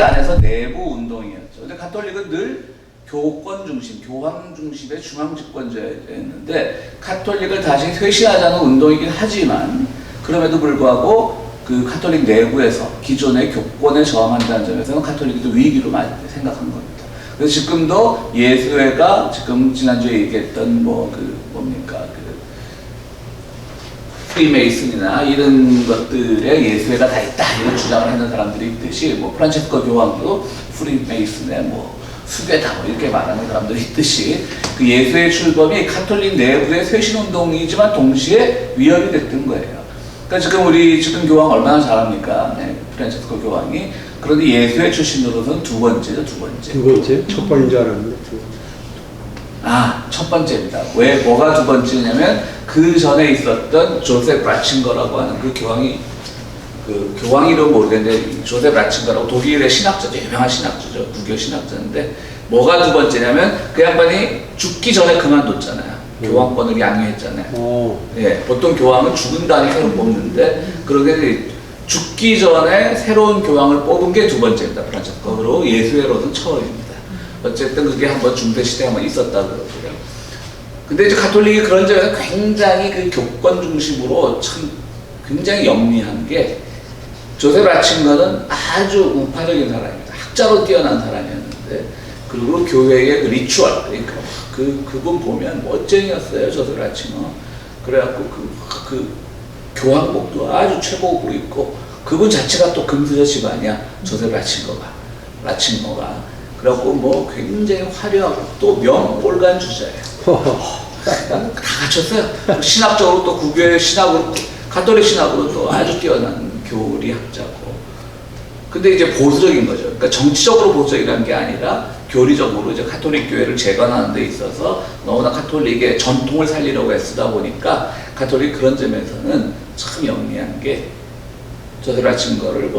안에서 내부 운동이었죠. 근데 가톨릭은 늘 교권 중심, 교황 중심의 중앙 집권제였는데 가톨릭을 다시 쇄신하자는 운동이긴 하지만 그럼에도 불구하고 그 가톨릭 내부에서 기존의 교권에 저항한다는 점에서는 가톨릭이 좀 위기로 많이 생각한 겁니다. 그래서 지금도 예수회가 지금 지난주에 얘기했던 프리메이슨이나 이런 것들에 예수회가 다 있다 이런 주장을 하는 사람들이 있듯이 프란체스코 교황도 프리메이슨의 수괴다 이렇게 말하는 사람들이 있듯이 그 예수의 출범이 가톨릭 내부의 쇄신운동이지만 동시에 위협이 됐던 거예요. 그러니까 지금 교황 얼마나 잘합니까? 네, 프란체스코 교황이. 그런데 예수의 출신으로서는 두 번째죠, 두 번째. 두 번째? 첫 번인 줄 알았는데. 첫 번째입니다. 왜, 뭐가 두 번째냐면, 그 전에 있었던 조셉 라칭거라고 하는 그 교황이, 교황 이름 모르겠는데, 조셉 라칭거라고 독일의 신학자죠. 유명한 신학자죠. 부교 신학자인데, 뭐가 두 번째냐면, 그 양반이 죽기 전에 그만뒀잖아요. 교황권을 양유했잖아요. 예, 보통 교황은 죽은 다음에 새로 뽑는데, 그러게 죽기 전에 새로운 교황을 뽑은 게 두 번째입니다. 프란체스코. 그리고 예수회로는 처음입니다. 어쨌든 그게 한번 중세시대에 한번 있었다 그러고요. 근데 이제 가톨릭이 그런 점에서 굉장히 그 교권 중심으로 참 굉장히 영리한 게 조셉 라칭거는 아주 우파적인 사람입니다. 학자로 뛰어난 사람이었는데 그리고 교회의 그 리추얼, 그러니까 그분 보면 멋쟁이였어요, 조셉 라칭거. 그래갖고 그 교황복도 아주 최고급으로 입고 그분 자체가 또 금수저 집안이야, 조셉 라칭거가. 그래갖고 굉장히 화려하고 또 명올간 주자예요. 다 갖췄어요. 신학적으로 또 구교의 신학으로, 가톨릭 신학으로 또 아주 뛰어난 교리학자고. 근데 이제 보수적인 거죠. 그러니까 정치적으로 보수적이라는 게 아니라 교리적으로 이제 가톨릭 교회를 재건하는 데 있어서 너무나 가톨릭의 전통을 살리려고 애쓰다 보니까 가톨릭 그런 점에서는 참 영리한 게 조셉 라칭거를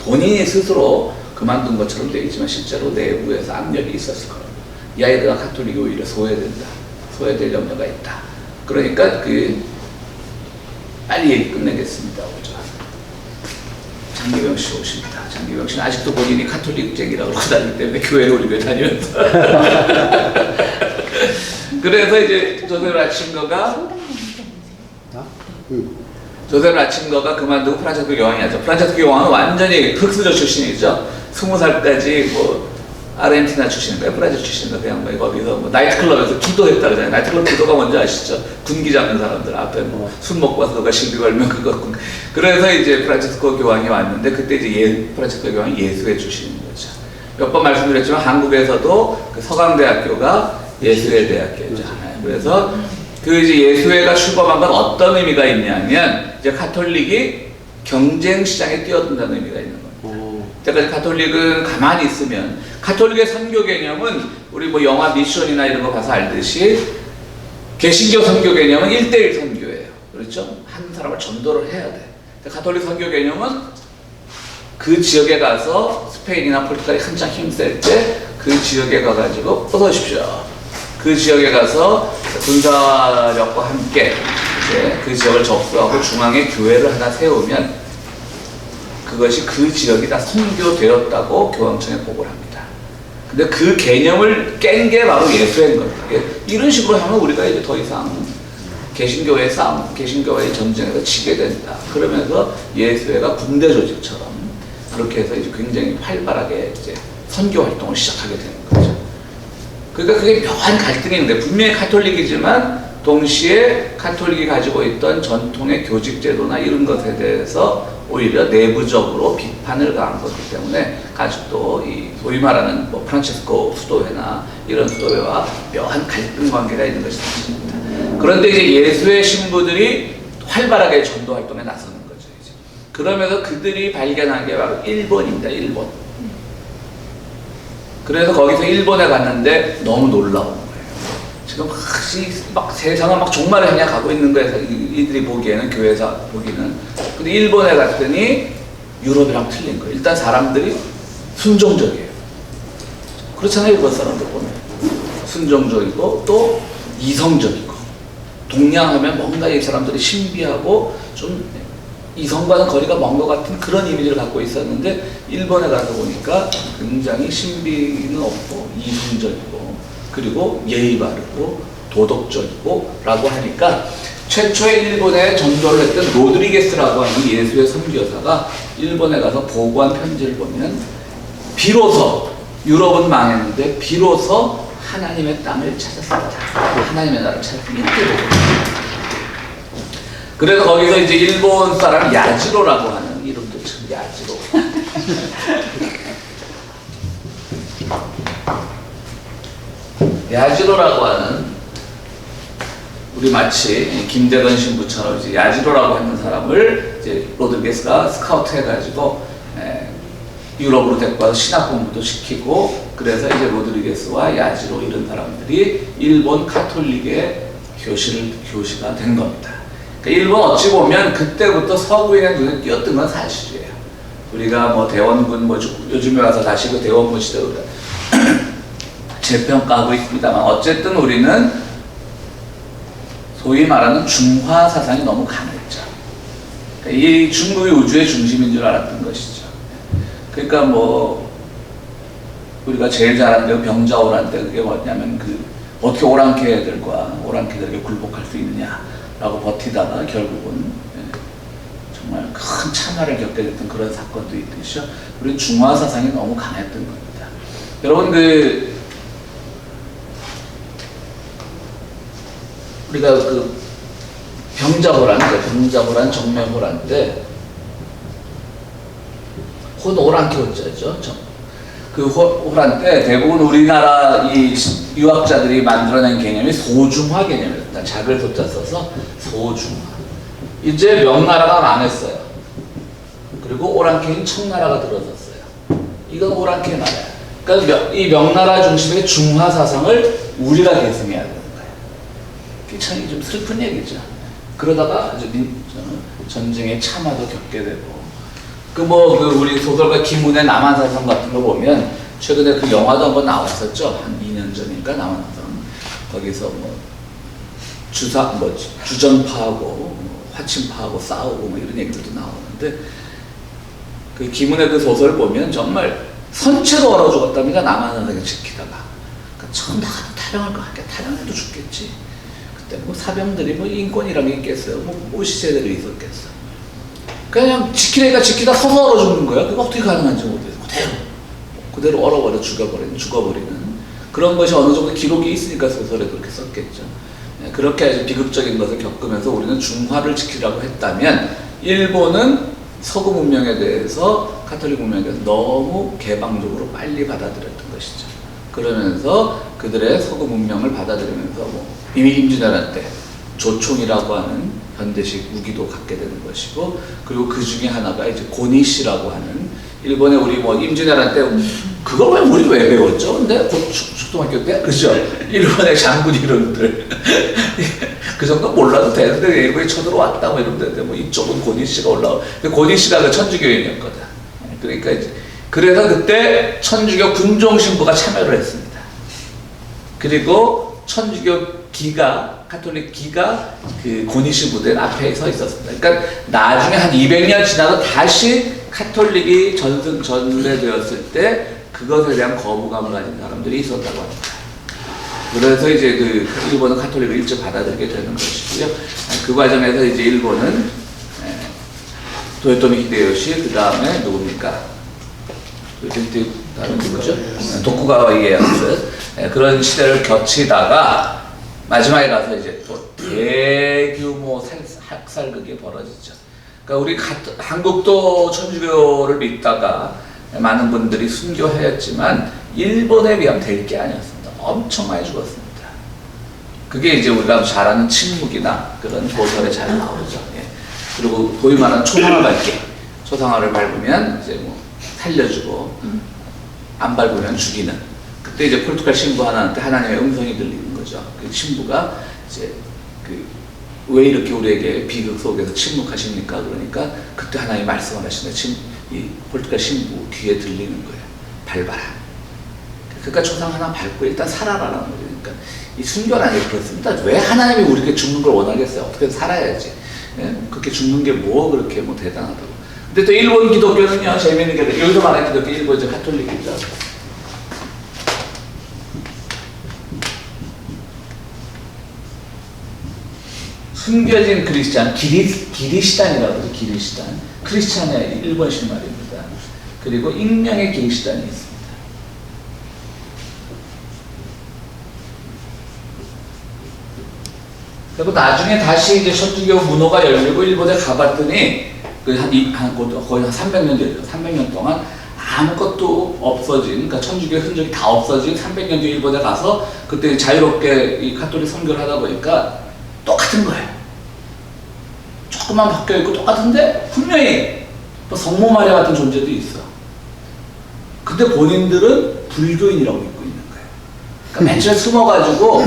본인이 스스로 그만둔 것처럼 되어 있지만 실제로 내부에서 압력이 있었을 거예요. 이 아이들아 가톨릭이 오히려 소외된다. 소외될 염려가 있다. 그러니까 빨리 얘기 끝내겠습니다. 오죠. 장기병 씨 오십니다. 장기병 씨는 아직도 본인이 가톨릭쟁이라고 그러고 다니기 때문에 교회에 우리 다니면서. 그래서 이제 조셉 라칭거가 그만두고 프란체스코 교황이 하죠. 프란체스코 교황은 완전히 흑수저 출신이죠. 20살까지 아르헨티나 출신인가요? 브라질 출신인가요? 그 양반이 거기서 나이트클럽에서 기도했다 그러잖아요. 나이트클럽 기도가 뭔지 아시죠? 군기 잡는 사람들 앞에 술 먹고 와서 누가 시비 걸면 그거. 그래서 이제 프란체스코 교황이 왔는데 그때 이제 프란체스코 교황이 예수회 출신인 거죠. 몇 번 말씀드렸지만 한국에서도 그 서강대학교가 예수회 대학교잖아요. 그래서 이제 예수회가 출범한 건 어떤 의미가 있냐면 이제 가톨릭이 경쟁 시장에 뛰어든다는 의미가 있는 거예요. 그러니까 가톨릭은 가만히 있으면 가톨릭의 선교 개념은 우리 영화 미션이나 이런 거 봐서 알듯이 개신교 선교 개념은 1:1 선교예요. 그렇죠? 한 사람을 전도를 해야 돼. 가톨릭 선교 개념은 그 지역에 가서 스페인이나 포르투갈이 한창 힘쓸 때 그 지역에 가가지고 어서 오십시오. 그 지역에 가서 군사력과 함께 이제 그 지역을 접수하고 중앙에 교회를 하나 세우면 그것이 그 지역이 다 선교되었다고 교황청에 보고를 합니다. 근데 그 개념을 깬 게 바로 예수회인 겁니다. 이런 식으로 하면 우리가 이제 더 이상 개신교의 싸움, 개신교의 전쟁에서 지게 된다. 그러면서 예수회가 군대 조직처럼 그렇게 해서 이제 굉장히 활발하게 이제 선교 활동을 시작하게 되는 거죠. 그러니까 그게 묘한 갈등이 있는데 분명히 가톨릭이지만 동시에 가톨릭이 가지고 있던 전통의 교직제도나 이런 것에 대해서 오히려 내부적으로 비판을 가한 거기 때문에 아직도 이 소위 말하는 프란체스코 수도회나 이런 수도회와 묘한 갈등 관계가 있는 것이 사실입니다. 그런데 이제 예수의 신부들이 활발하게 전도 활동에 나서는 거죠. 이제. 그러면서 그들이 발견한 게 바로 일본입니다. 일본. 그래서 거기서 일본에 갔는데 너무 놀라운 거예요. 지금 세상을 종말에 그냥 가고 있는 거에서 이들이 보기에는, 교회에서 보기는. 근데 일본에 갔더니 유럽이랑 틀린 거예요. 일단 사람들이 순종적이에요. 그렇잖아요, 일본 사람들 보면. 순종적이고 또 이성적이고. 동양하면 뭔가 이 사람들이 신비하고 좀 이성과는 거리가 먼 것 같은 그런 이미지를 갖고 있었는데 일본에 가서 보니까 굉장히 신비는 없고 이성적이고 그리고 예의 바르고 도덕적이고 라고 하니까 최초에 일본에 전도를 했던 로드리게스라고 하는 예수의 선교사가 일본에 가서 보고한 편지를 보면 비로소 유럽은 망했는데 비로소 하나님의 땅을 찾았습니다. 하나님의 나라를 찾았기 때문에. 그래서 거기서 이제 일본 사람 야지로라고 하는 이름도 참 야지로. 야지로라고 하는 우리 마치 김대건 신부처럼 이제 야지로라고 하는 사람을 이제 로드리게스가 스카우트 해가지고 유럽으로 데리고 와서 신학 공부도 시키고 그래서 이제 로드리게스와 야지로 이런 사람들이 일본 카톨릭의 교시가 된 겁니다. 그러니까 일본 어찌 보면 그때부터 서구인의 눈에 띄었던 건 사실이에요. 우리가 뭐 대원군 뭐 요즘에 와서 다시 그 대원군 시대로 재평가하고 있습니다만 어쨌든 우리는 소위 말하는 중화 사상이 너무 강했죠. 그러니까 이 중국이 우주의 중심인 줄 알았던 것이죠. 그러니까 뭐 우리가 제일 잘하는 게 병자호란 때 그게 뭐냐면 그 어떻게 오랑캐들에게 굴복할 수 있느냐라고 버티다가 결국은 정말 큰 참화를 겪게 됐던 그런 사건도 있듯이요. 우리 중화 사상이 너무 강했던 겁니다. 여러분 우리가 그 병자호란 정명호란 때 혼 오랑캐 호자죠. 그 호란 때 대부분 우리나라 이 유학자들이 만들어낸 개념이 소중화 개념이었다. 작을 소자 써서 소중화. 이제 명나라가 망했어요. 그리고 오랑캐인 청나라가 들어섰어요. 이건 오랑캐 나라야. 그러니까 이 명나라 중심의 중화 사상을 우리가 계승해야 되는 거예요. 그게 참 좀 슬픈 얘기죠. 그러다가 아주 전쟁의 참화도 겪게 되고. 우리 소설가 김훈의 남한사성 같은 거 보면, 최근에 그 영화도 한번 나왔었죠. 한 2년 전인가 남한사성. 거기서 주전파하고, 화친파하고 싸우고 이런 얘기들도 나오는데, 그 김훈의 그 소설 보면 정말 선체로 얼어 죽었답니다. 남한사성을 지키다가. 그러니까 처음 나가도 타령할 거 같게 타령해도 죽겠지. 그때 사병들이 인권이란 게 있겠어요. 무시세들이 있었겠어. 그냥 지키다 서서 얼어 죽는 거야. 그거 어떻게 가능한지 모르겠어요. 그대로 얼어버려 죽어버리는 그런 것이 어느 정도 기록이 있으니까 소설에 그렇게 썼겠죠. 그렇게 아주 비극적인 것을 겪으면서 우리는 중화를 지키려고 했다면 일본은 서구 문명에 대해서 카톨릭 문명에 대해서 너무 개방적으로 빨리 받아들였던 것이죠. 그러면서 그들의 서구 문명을 받아들이면서 이미 임진왜란 때 조총이라고 하는 현대식 무기도 갖게 되는 것이고, 그리고 그 중에 하나가 이제 고니시라고 하는 일본에 우리 임진왜란 때 그걸 우리 왜 배웠죠? 근데 초등학교 때 그죠? 일본의 장군 이름들 그 정도 몰라도 되는데 일본이 쳐들어왔다 이러는데 이쪽은 고니시가 올라오. 고니시가 그 천주교인이었거든. 그러니까 이제 그래서 그때 천주교 군종 신부가 참여를 했습니다. 그리고 천주교 카톨릭 기가 그 고니시 무대 앞에 서 있었습니다. 그러니까 나중에 한 200년 지나서 다시 카톨릭이 전래되었을 때 그것에 대한 거부감을 가진 사람들이 있었다고 합니다. 그래서 이제 일본은 카톨릭을 일찍 받아들이게 되는 것이고요. 그 과정에서 이제 일본은 도요토미 히데요시, 그 다음에 누굽니까? 다른 누구죠? 도쿠가와 이에야스. 그런 시대를 거치다가 마지막에 가서 이제 또 대규모 학살극이 벌어지죠. 그러니까 우리 한국도 천주교를 믿다가 많은 분들이 순교하였지만 일본에 비하면 될 게 아니었습니다. 엄청 많이 죽었습니다. 그게 이제 우리가 잘 아는 침묵이나 그런 소설에 잘 나오죠. 예. 그리고 소위 말하는 초상화를 밟으면 이제 살려주고 안 밟으면 죽이는. 그때 이제 포르투갈 신부 하나한테 하나님의 음성이 들리는 거죠. 그 신부가 이제 왜 이렇게 우리에게 비극 속에서 침묵하십니까? 그러니까 그때 하나님이 말씀을 하시는데 이 포르투갈 신부 귀에 들리는 거예요. 밟아라. 그러니까 초상 하나 밟고 일단 살아라라는 거죠. 그러니까 이 순교는 아니고 그렇습니다. 왜 하나님이 우리에게 죽는 걸 원하겠어요? 어떻게든 살아야지. 예? 그렇게 죽는 게 뭐 그렇게 뭐 대단하다고. 근데 또 일본 기독교는요, 재미있는 게 여기서 말하는 기독교 일본 이제 가톨릭이죠. 숨겨진 크리스찬, 기리시단이라고 하죠. 기리시단. 크리스찬의 일본식 말입니다. 그리고 익명의 기리시단이 있습니다. 그리고 나중에 다시 이제 천주교 문호가 열리고 일본에 가봤더니 거의 한 300년 전이죠. 300년 동안 아무것도 없어진, 그러니까 천주교 흔적이 다 없어진 300년 뒤 일본에 가서 그때 자유롭게 이 가톨릭 선교를 하다 보니까 똑같은 거예요. 조금만 바뀌어 있고 똑같은데 분명히 뭐 성모 마리아 같은 존재도 있어. 근데 본인들은 불교인이라고 믿고 있는 거예요. 그러니까 맨 처음에 숨어가지고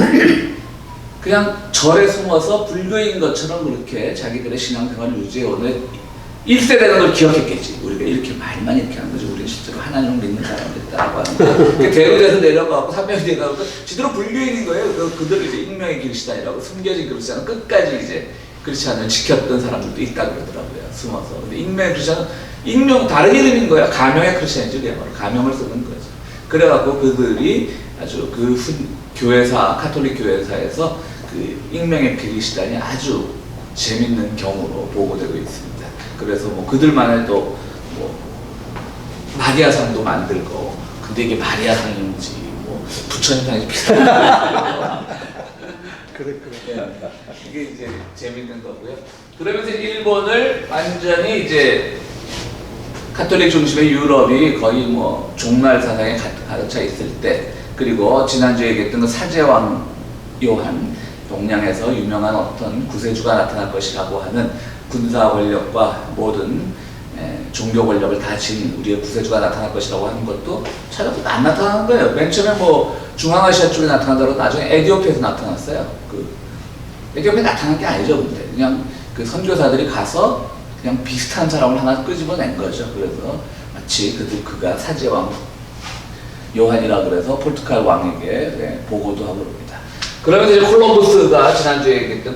그냥 절에 숨어서 불교인 것처럼 그렇게 자기들의 신앙생활을 유지해오는 1세대는 걸 기억했겠지. 우리가 이렇게 말만 이렇게 하는 거지. 우리는 실제로 하나님을 믿는 사람들이다라고 하는 거예요. 대로돼서 내려가고 300년 뒤에 가고 지도로 불교인인 거예요. 그들을 이제 익명의 그리스도인이라고 숨겨진 그리스도인은 끝까지 이제 그리스도인을 지켰던 사람들도 있다고 그러더라고요. 숨어서. 근데 익명의 그리스도인은 익명 다른 이름인 거야. 가명의 크리스천이죠. 그야말로 가명을 쓰는 거죠. 그래갖고 그들이 아주 그 교회사, 가톨릭 교회사에서 그 익명의 그리스도인이 아주 재밌는 경우로 보고되고 있습니다. 그래서 뭐 그들만의 또 뭐 마리아상도 만들고, 근데 이게 마리아상인지 뭐 부처님상인지 비슷한 그렇구나. 이게 이제 재밌는 거고요. 그러면서 일본을 완전히 이제 가톨릭 중심의 유럽이 거의 뭐 종말 사상에 가득 차 있을 때, 그리고 지난주에 얘기했던 그 사제왕 요한 동양에서 유명한 어떤 구세주가 나타날 것이라고 하는 군사 권력과 모든 종교 권력을 다 지닌 우리의 구세주가 나타날 것이라고 하는 것도 찾아보면 안 나타나는 거예요. 맨 처음에 뭐 중앙아시아 쪽에 나타나더라도 나중에 에티오피아에서 나타났어요. 에티오피아에 나타난 게 아니죠. 근데 그냥 그 선교사들이 가서 그냥 비슷한 사람을 하나 끄집어낸 거죠. 그래서 마치 그가 사제왕 요한이라 그래서 포르투갈 왕에게 보고도 하고 그럽니다. 그러면서 이제 콜럼버스가 지난주에 얘기했던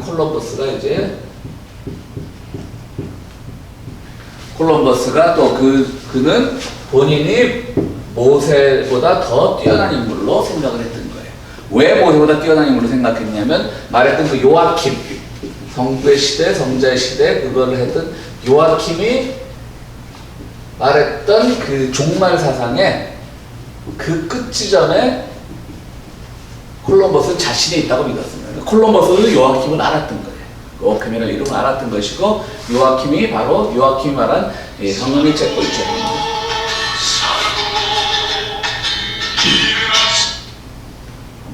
콜럼버스가 또 그는 본인이 모세보다 더 뛰어난 인물로 생각을 했던 거예요. 왜 모세보다 뛰어난 인물로 생각했냐면 말했던 그 요아킴, 성부의 시대, 성자의 시대 그걸 했던 요아킴이 말했던 그 종말 사상의 그 끝 지점에 콜럼버스는 자신이 있다고 믿었습니다. 콜럼버스는 요아킴을 알았던 거예요. 요아킴이라는 이름을 알았던 것이고, 요아킴이 바로 요아킴이 말한 성령의 책벌이죠.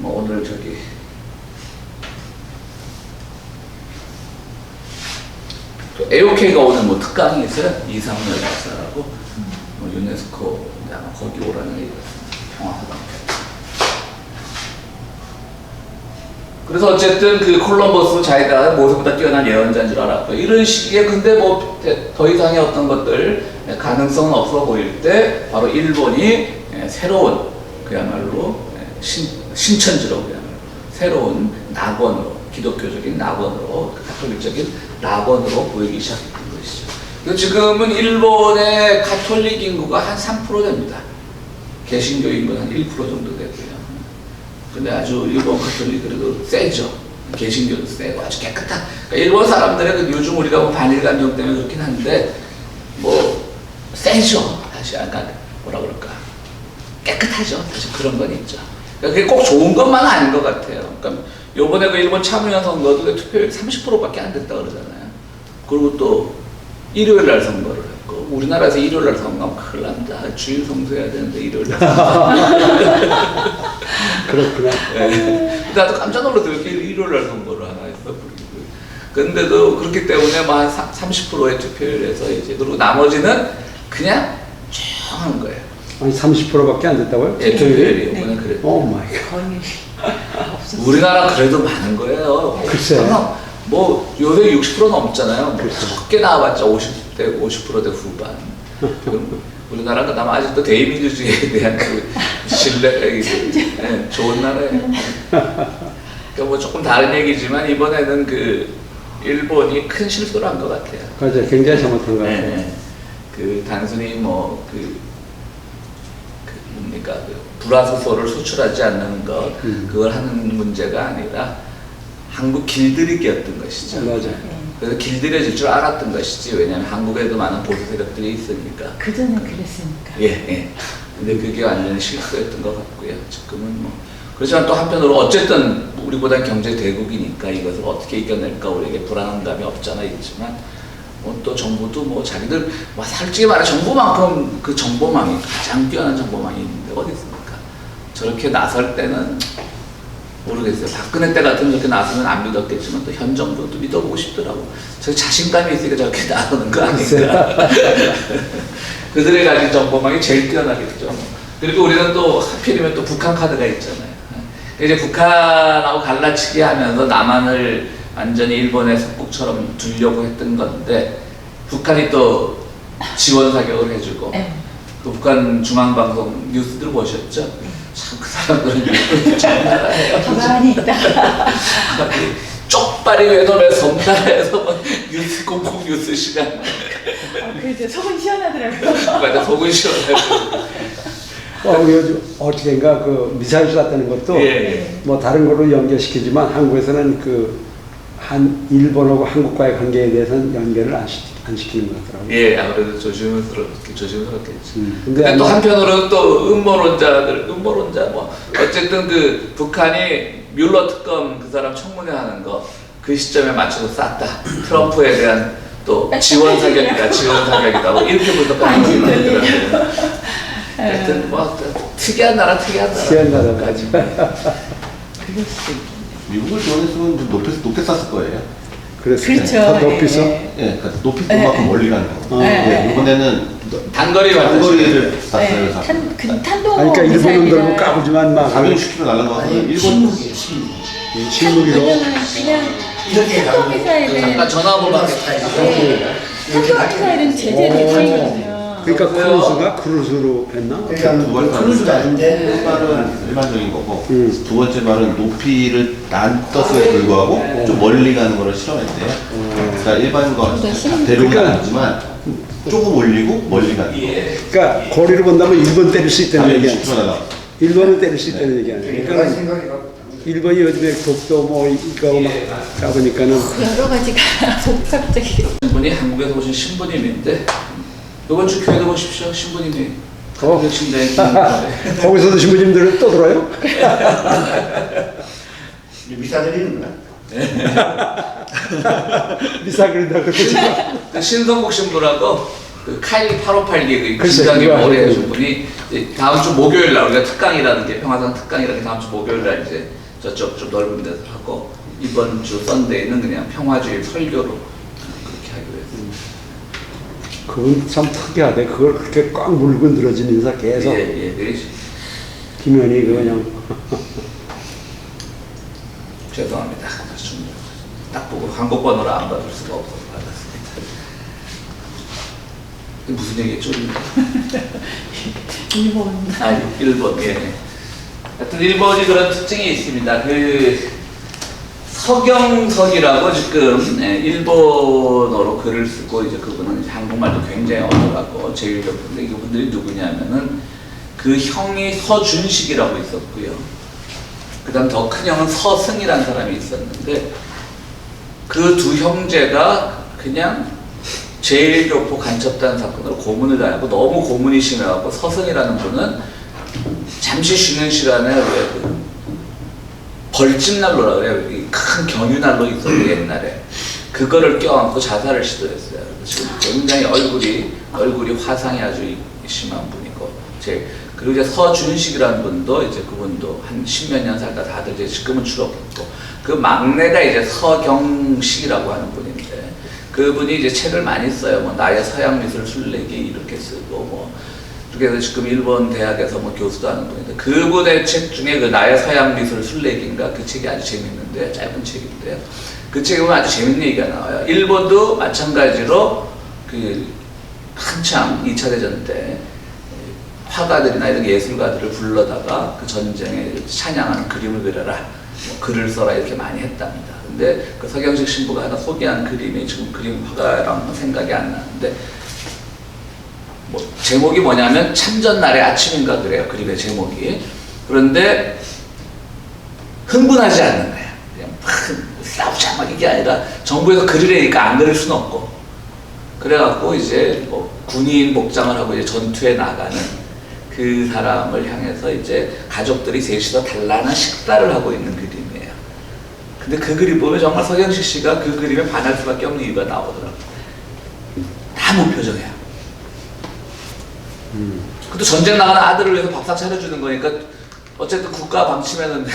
오늘 저기 또 AOK가 오늘 뭐 특강이 있어요. 이상열 박사라고 뭐 유네스코 아마 거기 오라는 얘기였습니다. 평화사당. 그래서 어쨌든 그 콜럼버스 자기가 모세보다 뛰어난 예언자인 줄 알았고, 이런 시기에 근데 뭐 더 이상의 어떤 것들 가능성은 없어 보일 때 바로 일본이 새로운 그야말로 신천지로 그야말로 새로운 낙원으로, 기독교적인 낙원으로, 가톨릭적인 낙원으로 보이기 시작했던 것이죠. 그래서 지금은 일본의 가톨릭 인구가 한 3% 됩니다. 개신교 인구는 한 1% 정도 되고요. 근데 아주 일본 가톨릭 그래도 세죠. 개신교도 세고 아주 깨끗한. 그러니까 일본 사람들의 그 요즘 우리가 뭐 반일 감정 때문에 그렇긴 한데 뭐 세죠. 사실 약간 뭐라 그럴까 깨끗하죠. 사실 그런 건 있죠. 그러니까 그게 꼭 좋은 것만은 아닌 것 같아요. 그러니까 요번에 그 일본 참의원 선거도 투표율 30%밖에 안 됐다 그러잖아요. 그리고 또 일요일 날 선거를 했고, 우리나라에서 일요일 날 선거하면 큰일 납니다. 주일 성수해야 되는데 일요일 날 그렇구나. 네. 나도 깜짝 놀랐어요. 이렇게 일요일 날 선거를 하나 했어. 근데도 그렇기 때문에 뭐 한 30%의 투표율에서 이제, 그리고 나머지는 그냥 조용한 거예요. 아니 30%밖에 안 됐다고요? 예, 투표율이 이번에 그래요. 오 마이 갓. 우리나라 그래도 많은 거예요. 글쎄. 뭐 요새 60% 넘잖아요. 뭐 그렇죠. 적게 나와봤자 50%대 후반. 우리나라가 그나마 아직도 대의민주주의에 대한 그 신뢰, 좋은 나라예요. 그러니까 뭐 조금 다른 얘기지만 이번에는 그 일본이 큰 실수를 한 것 같아요. 맞아요. 굉장히 잘못한 것 같아요. 네. 그 단순히 뭐 뭡니까 그 불화소설을 수출하지 않는 것 그걸 하는 문제가 아니라 한국 길들이기였던 것이죠. 맞아요. 그래서 길들여질 줄 알았던 것이지 왜냐하면 한국에도 많은 보수 세력들이 있으니까. 그전에 그랬으니까. 예, 예. 근데 그게 완전히 실수였던 것 같고요. 지금은 뭐 그렇지만 또 한편으로 어쨌든 우리보다 경제 대국이니까 이것을 어떻게 이겨낼까 우리에게 불안한 감이 없잖아 있지만 뭐 또 정부도 뭐 자기들 뭐 솔직히 말해 정부만큼 그 정보망이 가장 뛰어난 정보망이 있는데 어디 있습니까? 저렇게 나설 때는 모르겠어요. 박근혜 때 같으면 저렇게 나서면 안 믿었겠지만 또 현 정부도 믿어보고 싶더라고. 저 자신감이 있으니까 저렇게 나서는 거 아닌가. 그들의 가진 정보망이 제일 뛰어나겠죠. 그리고 우리는 또 하필이면 또 북한 카드가 있잖아요. 이제 북한하고 갈라치기 하면서 남한을 완전히 일본의 속국처럼 두려고 했던 건데 북한이 또 지원 사격을 해주고 네. 그 북한 중앙방송 뉴스들 보셨죠? 참 그 사람들은 뉴스를 잘 알아요. 가만히 있다. 쪽발이 외놈의 섬나라에서 막 뉴스 공공 뉴스 시간 그래도 속은 시원하더라고요. 맞아 속은 시원하고 요즘 어떻게인가 그 미사일 쐈다는 것도 예. 뭐 다른 걸로 연결시키지만 한국에서는 일본하고 한국과의 관계에 대해서는 연결을 안 시키는 것 같더라고요. 예, 아무래도 조심스럽겠지. 근데 또 아마 한편으로는 또 음모론자 뭐 어쨌든 그 북한이 뮬러 특검 그 사람 청문회 하는 거 그 시점에 맞춰서 쐈다. 트럼프에 대한 또 지원 사격이다. 뭐 이렇게 분석하는 분들이 있더라고요. 하여튼 뭐 특이한 나라. 희한 나라까지. 그럴 수도 있겠네. 미국을 지원했으면 높게 쐈을 거예요. 그렇죠. 더 높이서. 예, 그러니까 높이 그만큼 멀리 가는 거. 네. 이번에는 단거리를 쐈어요. 탄도 그러니까 일본은 들고 까부지만 막 460km 날아가서 일본 신무기로. 그냥 이렇게 탄도 가면 미사일은 잠깐 전화 한번 받겠다. 탄도 미사일은 제재 대상이거든요. 그러니까 크루즈로 했나? 그러니까 크루즈가 아닌데 말은 일반적인 거고 두 번째 말은 높이를 안 떴음에 불구하고 좀 멀리 가는 거를 실험했대요. 그러니까 일반 거 대륙은 그러니까 아니지만 조금 올리고 멀리 가는 거. 그러니까 거리를 본다면 일본 때릴 수 있다는 얘기 아니에요. 460km 날아. 일본은 때릴 수 있다는 얘기 아니에요. 내가 그러니까 생각해봐. 일본이 요즘에 독도 뭐 이거 막 까보니까는 여러 가지가 복합적이고. 분이 한국에서 오신 신부님인데 이번 주 교회도 보십시오. 신부님이 혁신자의 거기서도 신부님들은 또 들어요? 미사 드리는구나. 미사 그린다 그러지. 그 신성국 신부라고 그 카일 858기 그 글쎄, 진작에 그거 오래 알고 해준 분이 이제 다음 주 목요일 날 우리가 특강이라는 게 평화상 특강이라는 게 다음 주 목요일 날 이제 저쪽 좀 넓은 데서 하고 이번 주 썬데이는 그냥 평화주의 설교로 그렇게 하기로 했습니다. 그건 참 특이하대. 그걸 그렇게 꽉 물고 늘어지면서 계속 예. 김현이 그냥 죄송합니다. 좀 딱 보고 한국 번호를 안 받을 수가 없어서 받았습니다. 이게 무슨 얘기했죠? 일본, 예. 하여튼 일본이 그런 특징이 있습니다. 그 서경석이라고 지금 일본어로 글을 쓰고 이제 그분은 이제 한국말도 굉장히 어려워하고 제일 좋은데 이분들이 누구냐면은 그 형이 서준식이라고 있었고요. 그다음 더 큰 형은 서승이라는 사람이 있었는데 그 두 형제가 그냥 제1교포 간첩단 사건으로 고문을 당하고 너무 고문이 심해갖고 서승이라는 분은 잠시 쉬는 시간에 왜 벌집난로라 그래요. 큰 경유난로 있었는데 옛날에 그거를 껴안고 자살을 시도했어요. 지금 굉장히 얼굴이 화상이 아주 심한 분이고 그리고 이제 서준식이라는 분도 이제 그분도 한 10몇 년 살다 다들 이제 지금은 추록했고 그 막내가 이제 서경식이라고 하는 분인데 그분이 이제 책을 많이 써요. 뭐 나의 서양 미술 순례기 이렇게 쓰고 뭐 이렇게 해서 지금 일본 대학에서 뭐 교수도 하는 분인데 그분의 책 중에 그 나의 서양 미술 순례기인가 그 책이 아주 재밌는데 짧은 책인데요. 그 책에 보면 아주 재밌는 얘기가 나와요. 일본도 마찬가지로 그 한참 2차 대전 때 화가들이나 이런 예술가들을 불러다가 그 전쟁에 찬양하는 그림을 그려라. 뭐 글을 써라 이렇게 많이 했답니다. 근데 그 서경식 신부가 하나 소개한 그림이 지금 그림 화가랑 생각이 안 나는데 뭐 제목이 뭐냐면 참전날의 아침인가 그래요. 그림의 제목이. 그런데 흥분하지 않는 거야. 그냥 막 싸우자 막 이게 아니라 정부에서 그리려니까 안 그릴 수는 없고 그래갖고 이제 뭐 군인 복장을 하고 이제 전투에 나가는 그 사람을 향해서 이제 가족들이 셋이서 단란한 식사를 하고 있는 그림이에요. 근데 그 그림 보면 정말 서경식 씨가 그 그림에 반할 수밖에 없는 이유가 나오더라고요. 다 무표정해요. 그것도 전쟁 나가는 아들을 위해서 밥상 차려주는 거니까 어쨌든 국가 방침에는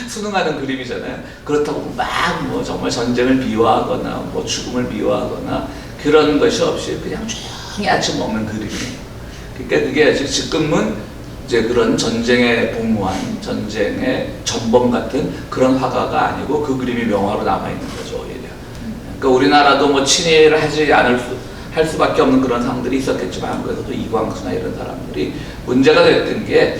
순응하는 그림이잖아요. 그렇다고 막 뭐 정말 전쟁을 미워하거나 뭐 죽음을 미워하거나 그런 것이 없이 그냥 조용히 아침 먹는 그림이에요. 그러니까 그게 지금은 이제 그런 전쟁에 복무한 전쟁의 전범 같은 그런 화가가 아니고 그 그림이 명화로 남아있는 거죠, 오히려. 그러니까 우리나라도 뭐 친일을 할 수밖에 없는 그런 상들이 있었겠지만 한국에서도 이광수나 이런 사람들이 문제가 됐던 게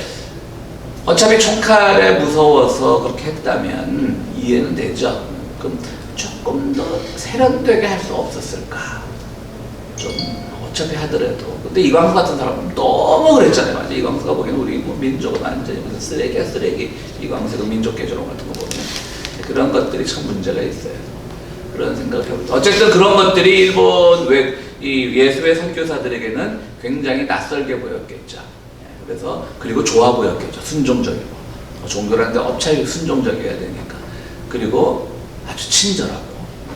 어차피 총칼에 무서워서 그렇게 했다면 이해는 되죠. 그럼 조금 더 세련되게 할 수 없었을까? 좀 어차피 하더라도. 근데 이광수 같은 사람은 너무 그랬잖아요. 완전 이광수가 보기에는 우리 뭐 민족은 완전히 무슨 쓰레기야 쓰레기. 이광수가 민족 개조론 같은 거 보면 그런 것들이 참 문제가 있어요. 그런 생각을 해봅니다. 어쨌든 그런 것들이 일본 이 예수의 선교사들에게는 굉장히 낯설게 보였겠죠. 그래서 그리고 좋아 보였겠죠. 순종적이고 종교라는 데 업차이 순종적이어야 되니까. 그리고 아주 친절하고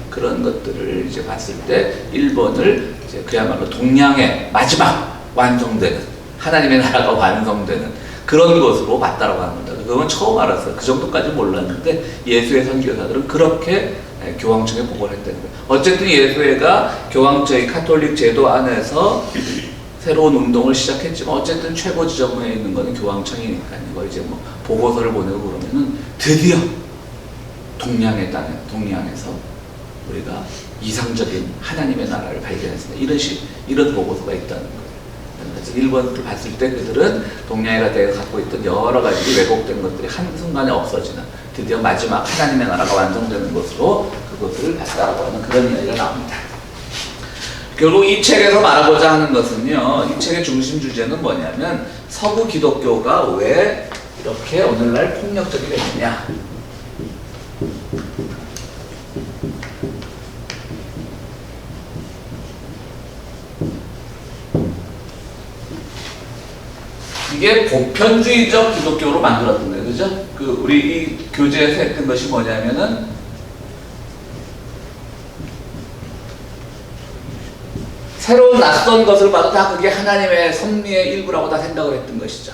그런 것들을 이제 봤을 때 일본을 이제 그야말로 동양의 마지막 완성되는 하나님의 나라가 완성되는 그런 것으로 봤다라고 합니다. 그건 처음 알았어요. 그 정도까지 몰랐는데 예수의 선교사들은 그렇게 교황청에 보고를 했다는 거예요. 어쨌든 예수회가 교황청의 카톨릭 제도 안에서 새로운 운동을 시작했지만 어쨌든 최고 지점에 있는 거는 교황청이니까 이거 이제 뭐 보고서를 보내고 그러면은 드디어 동양의 땅에 동양에서 우리가 이상적인 하나님의 나라를 발견했습니다. 이런 보고서가 있다는 거예요. 그래서 일본을 봤을 때 그들은 동양이가 대해 갖고 있던 여러 가지 왜곡된 것들이 한순간에 없어지는 드디어 마지막 하나님의 나라가 완성되는 것으로 그것을 봤다라고 하는 그런 이야기가 나옵니다. 결국 이 책에서 말하고자 하는 것은요, 이 책의 중심 주제는 뭐냐면 서구 기독교가 왜 이렇게 오늘날 폭력적이 됐느냐. 이게 보편주의적 기독교로 만들었던 거예요. 그죠? 우리 이 교재에서 했던 것이 뭐냐면은 새로운 낯선 것을 봐도 다 그게 하나님의 섭리의 일부라고 다 생각을 했던 것이죠.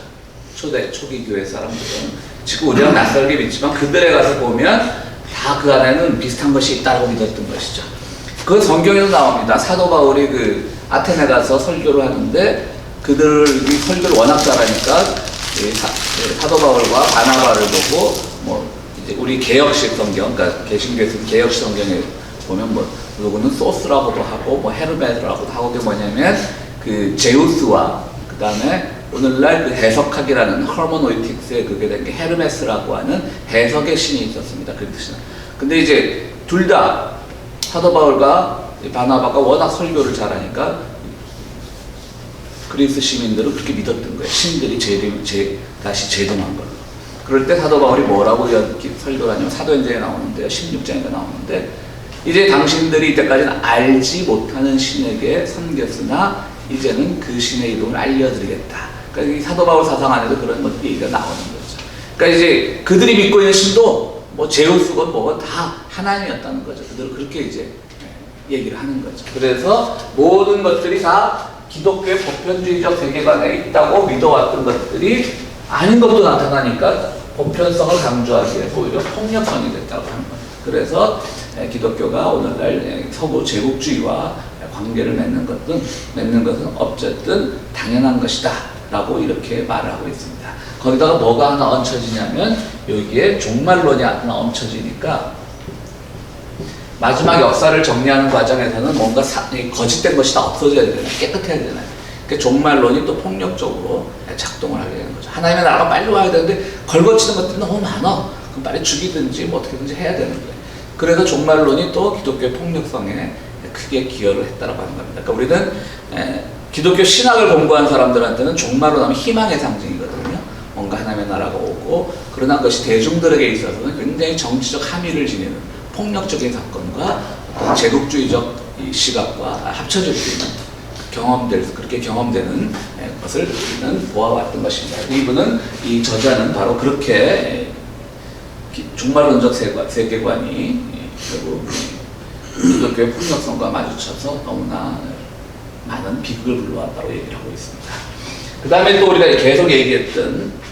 초기 교회 사람들은. 지금 우리랑 낯설게 믿지만 그들에 가서 보면 다 그 안에는 비슷한 것이 있다고 믿었던 것이죠. 그 성경에도 나옵니다. 사도 바울이 그 아테네 가서 설교를 하는데 그들이 설교를 워낙 잘하니까 사도 바울과 바나바를 보고 뭐 이제 우리 개역식 성경, 그러니까 개신교에서 개역식 성경에 보면 뭐 누구는 소스라고도 하고 뭐 헤르메스라고도 하고 그게 뭐냐면 그 제우스와 그 다음에 오늘날 그 해석학이라는 허머노이틱스에 그게 된 게 헤르메스라고 하는 해석의 신이 있었습니다. 그 뜻이는. 근데 이제 둘 다 사도 바울과 바나바가 워낙 설교를 잘하니까 그리스 시민들은 그렇게 믿었던 거예요. 신들이 다시 재림한 걸로. 그럴 때 사도 바울이 뭐라고 설교를 하냐면 사도행전에 나오는데요. 16장에 나오는데 이제 당신들이 이때까지는 알지 못하는 신에게 섬겼으나 이제는 그 신의 이름을 알려드리겠다. 그러니까 이 사도 바울 사상 안에도 그런 얘기가 나오는 거죠. 그러니까 이제 그들이 믿고 있는 신도 뭐 제우스건 뭐건 다 하나님이었다는 거죠. 그들은 그렇게 이제 얘기를 하는 거죠. 그래서 모든 것들이 다 기독교의 보편주의적 세계관에 있다고 믿어왔던 것들이 아닌 것도 나타나니까 보편성을 강조하기 위해서 오히려 폭력성이 됐다고 하는 거예요. 그래서 기독교가 오늘날 서구 제국주의와 관계를 맺는 것은 어쨌든 당연한 것이다 라고 이렇게 말을 하고 있습니다. 거기다가 뭐가 하나 얹혀지냐면 여기에 종말론이 하나 얹혀지니까 마지막 역사를 정리하는 과정에서는 뭔가 거짓된 것이 다 없어져야 되잖아요. 깨끗해야 되잖아요. 그러니까 종말론이 또 폭력적으로 작동을 하게 되는 거죠. 하나님의 나라가 빨리 와야 되는데 걸거치는 것들이 너무 많아. 그럼 빨리 죽이든지 뭐 어떻게든지 해야 되는 거예요. 그래서 종말론이 또 기독교의 폭력성에 크게 기여를 했다고 하는 겁니다. 그러니까 우리는 기독교 신학을 공부한 사람들한테는 종말론 하면 희망의 상징이거든요. 뭔가 하나님의 나라가 오고, 그러나 그것이 대중들에게 있어서는 굉장히 정치적 함의를 지니는 폭력적인 사건과 어떤 제국주의적 이 시각과 합쳐질 수 있는 그렇게 경험되는 것을 우리는 보아왔던 것입니다. 이분은, 이 저자는 바로 그렇게 종말론적 세계관이 결국 기독교의 폭력성과 마주쳐서 너무나 많은 비극을 불러왔다고 얘기를 하고 있습니다. 그 다음에 또 우리가 계속 얘기했던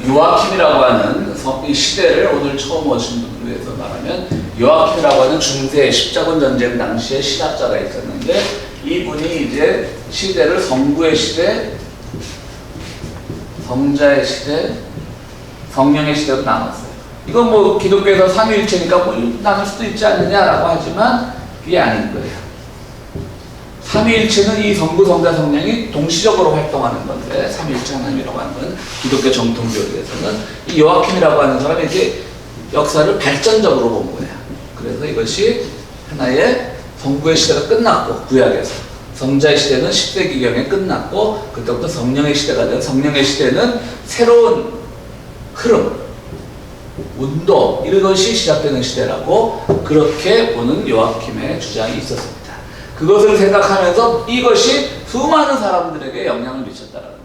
요아킴이라고 하는 이 시대를 오늘 처음 오신 분을 위해서 말하면, 요아킴이라고 하는 중세 십자군 전쟁 당시에 신학자가 있었는데, 이분이 이제 시대를 성부의 시대, 성자의 시대, 성령의 시대로 나눴어요. 이건 뭐 기독교에서 삼위일체니까 뭐 나눌 수도 있지 않느냐라고 하지만 그게 아닌 거예요. 삼위일체는 이 성부, 성자, 성령이 동시적으로 활동하는 건데, 삼위일체 하나님이라고 하는 건 기독교 정통교리에서는 이 요아킴이라고 하는 사람이 이제 역사를 발전적으로 본 거예요. 그래서 이것이 하나의 성부의 시대가 끝났고, 구약에서 성자의 시대는 10세기경에 끝났고, 그때부터 성령의 시대가 된, 성령의 시대는 새로운 흐름, 운동, 이런 것이 시작되는 시대라고 그렇게 보는 요아킴의 주장이 있었습니다. 그것을 생각하면서 이것이 수많은 사람들에게 영향을 미쳤다라는 거예요.